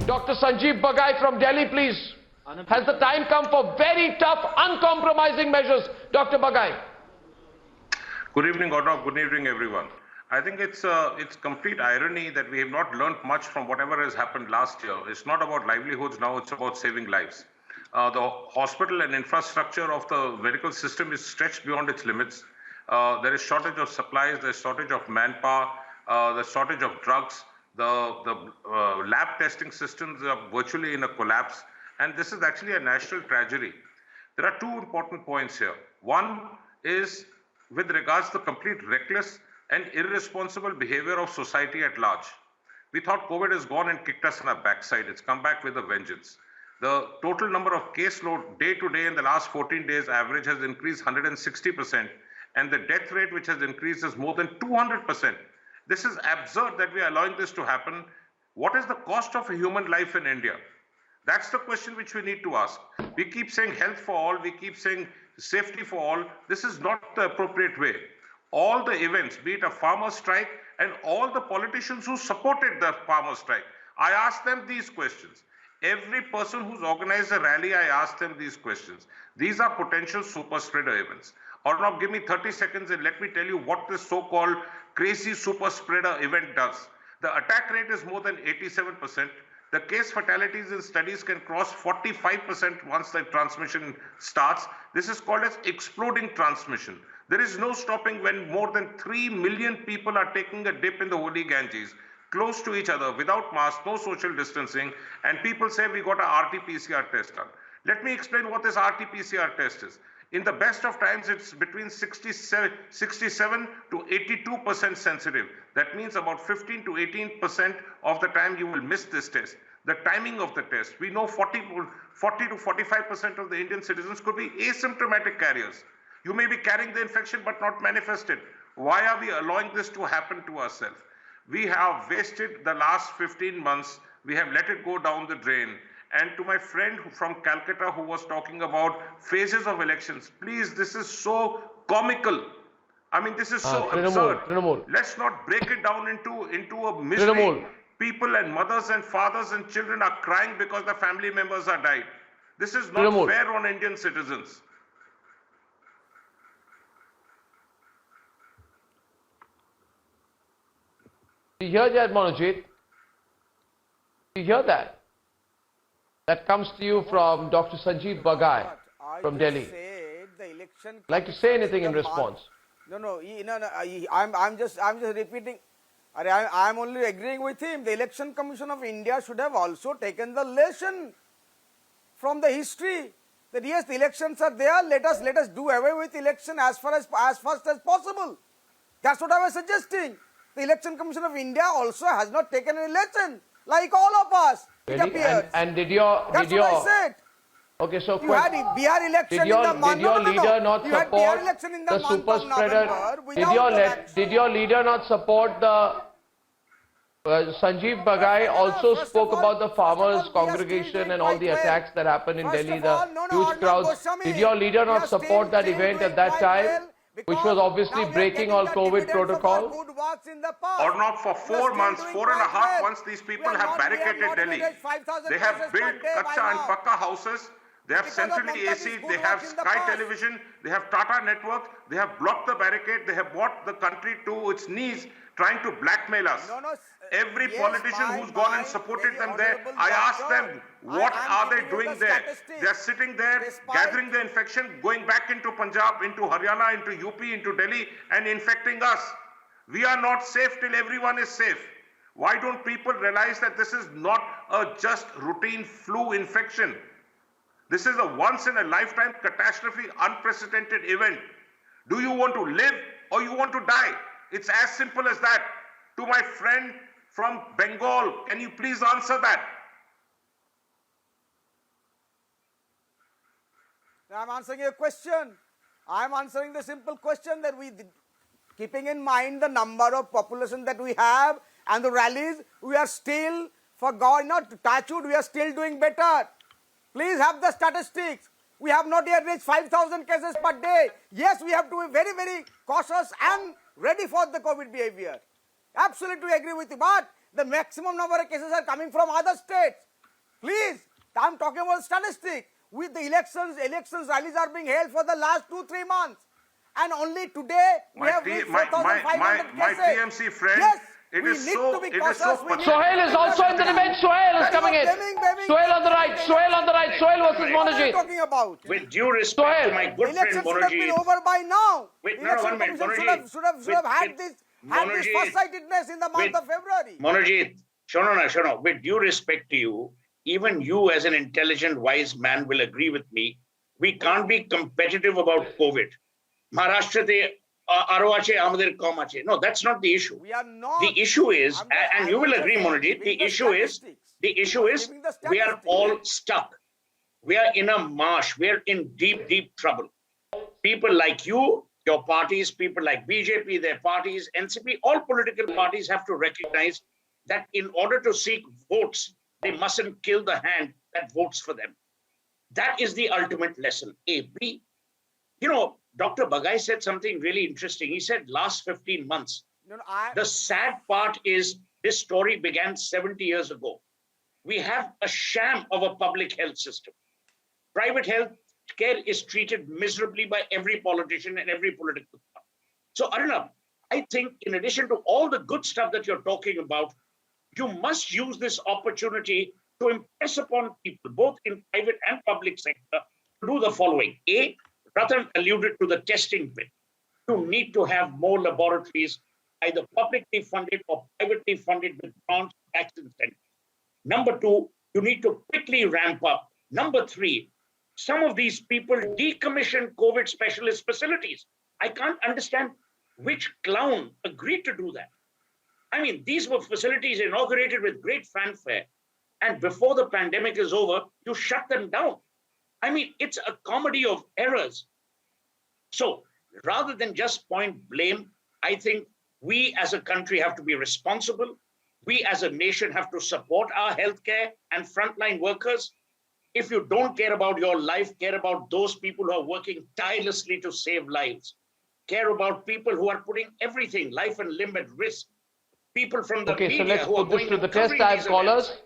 Dr. Sanjeev Bagai from Delhi, please. Has the time come for very tough, uncompromising measures? Dr. Bagai. Good evening, Arnab. Good evening, everyone. I think it's complete irony that we have not learned much from whatever has happened last year. It's not about livelihoods now, it's about saving lives. The hospital and infrastructure of the medical system is stretched beyond its limits. There is shortage of supplies, there's shortage of manpower, there's shortage of drugs. The lab testing systems are virtually in a collapse. And this is actually a national tragedy. There are two important points here. One is with regards to the complete reckless and irresponsible behavior of society at large. We thought COVID has gone and kicked us in our backside. It's come back with a vengeance. The total number of caseload day to day in the last 14 days average has increased 160%, and the death rate which has increased is more than 200%. This is absurd that we are allowing this to happen. What is the cost of a human life in India? That's the question which we need to ask. We keep saying health for all, we keep saying safety for all. This is not the appropriate way. All the events, be it a farmer strike, and all the politicians who supported the farmer strike, I asked them these questions. Every person who's organized a rally, I asked them these questions. These are potential super spreader events. Or now give me 30 seconds and let me tell you what this so-called crazy super spreader event does. The attack rate is more than 87%. The case fatalities in studies can cross 45% once the transmission starts. This is called as exploding transmission. There is no stopping when more than 3 million people are taking a dip in the holy Ganges, close to each other, without masks, no social distancing, and people say we got a RT-PCR test done. Let me explain what this RT-PCR test is. In the best of times, it's between 67 to 82% sensitive. That means about 15 to 18% of the time you will miss this test. The timing of the test, we know 40 to 45% of the Indian citizens could be asymptomatic carriers. You may be carrying the infection but not manifested. Why are we allowing this to happen to ourselves? We have wasted the last 15 months. We have let it go down the drain. And to my friend from Calcutta who was talking about phases of elections, please, this is so comical. I mean, this is so absurd. Let's not break it down into a misery. People and mothers and fathers and children are crying because the family members are died. This is not fair on Indian citizens. You hear that, Manojit? You hear that? That comes to you from Dr. Sanjeev Bagai from Delhi. Like to say anything in response? No. I'm just repeating. I'm only agreeing with him. The Election Commission of India should have also taken the lesson from the history that yes, the elections are there. Let us do away with election as fast as possible. That's what I was suggesting. The Election Commission of India also has not taken any lesson, like all of us. Really? It appears. And did what I said. Okay, so you had Bihar election did your leader not support the super spreader? Did your leader not support the Sanjeev Bagai also spoke about the farmers' congregation and all the attacks that happened in Delhi, the huge crowds. Did your leader not support that event at that time, which was obviously breaking all COVID protocol? Or not for 4 months, 4.5 months, these people have barricaded Delhi. They have built Kacha and Pakka houses. They have centrally AC, they have Sky Television, they have Tata Network, they have blocked the barricade, they have brought the country to its knees trying to blackmail us. Every politician who's gone and supported them there, I asked them, what are they doing there? They're sitting there, gathering the infection, going back into Punjab, into Haryana, into UP, into Delhi, and infecting us. We are not safe till everyone is safe. Why don't people realize that this is not a just routine flu infection? This is a once-in-a-lifetime catastrophe, unprecedented event. Do you want to live or you want to die? It's as simple as that. To my friend from Bengal, can you please answer that? I'm answering a question. I'm answering the simple question that keeping in mind the number of population that we have and the rallies, we are still, for God, not touch wood, we are still doing better. Please have the statistics. We have not yet reached 5,000 cases per day. Yes, we have to be very, very cautious and ready for the COVID behavior. Absolutely agree with you. But the maximum number of cases are coming from other states. Please, I'm talking about statistics. With the elections rallies are being held for the last 2-3 months. And only today we have reached 4,500 my cases. TMC friend, yes, it we is need so- to be it is cautious. so We need Sohail to is be also in the cautious. debate. Sohail is That coming in. blaming. Sohail on the right. Sohail on the right. Sohail versus What are you Monajit. talking about? With due respect to my The good friend election should have been Monojit, over by now. Wait, The no, election one minute, commission Monojit. should have had this Monojit, farsightedness in the month of February. Monojit, Shono, with due respect to you, even you as an intelligent, wise man will agree with me. We can't be competitive about COVID. Maharashtra aro ache, amader kom ache. No, that's not the issue. We are not. The issue is, and I you will was agree, just Monojit, giving the issue is, giving the we are statistics. all stuck. We are in a marsh. We are in deep, deep trouble. People like you, your parties, people like BJP, their parties, NCP, all political parties have to recognize that in order to seek votes, they mustn't kill the hand that votes for them. That is the ultimate lesson. A. B. Dr. Bagai said something really interesting. He said last 15 months. The sad part is this story began 70 years ago. We have a sham of a public health system. Private health care is treated miserably by every politician and every political party. So Arnab, I think in addition to all the good stuff that you're talking about, you must use this opportunity to impress upon people, both in private and public sector, to do the following. A, Ratan alluded to the testing bit. You need to have more laboratories, either publicly funded or privately funded with grants, tax incentives. Number two, you need to quickly ramp up. Number three, some of these people decommission COVID specialist facilities. I can't understand which clown agreed to do that. I mean, these were facilities inaugurated with great fanfare. And before the pandemic is over, you shut them down. I mean, it's a comedy of errors. So rather than just point blame, I think we as a country have to be responsible. We as a nation have to support our healthcare and frontline workers. If you don't care about your life, care about those people who are working tirelessly to save lives. Care about people who are putting everything, life and limb at risk. People from the Okay, so media let's who are put this going to and the test. covering I have these callers. events.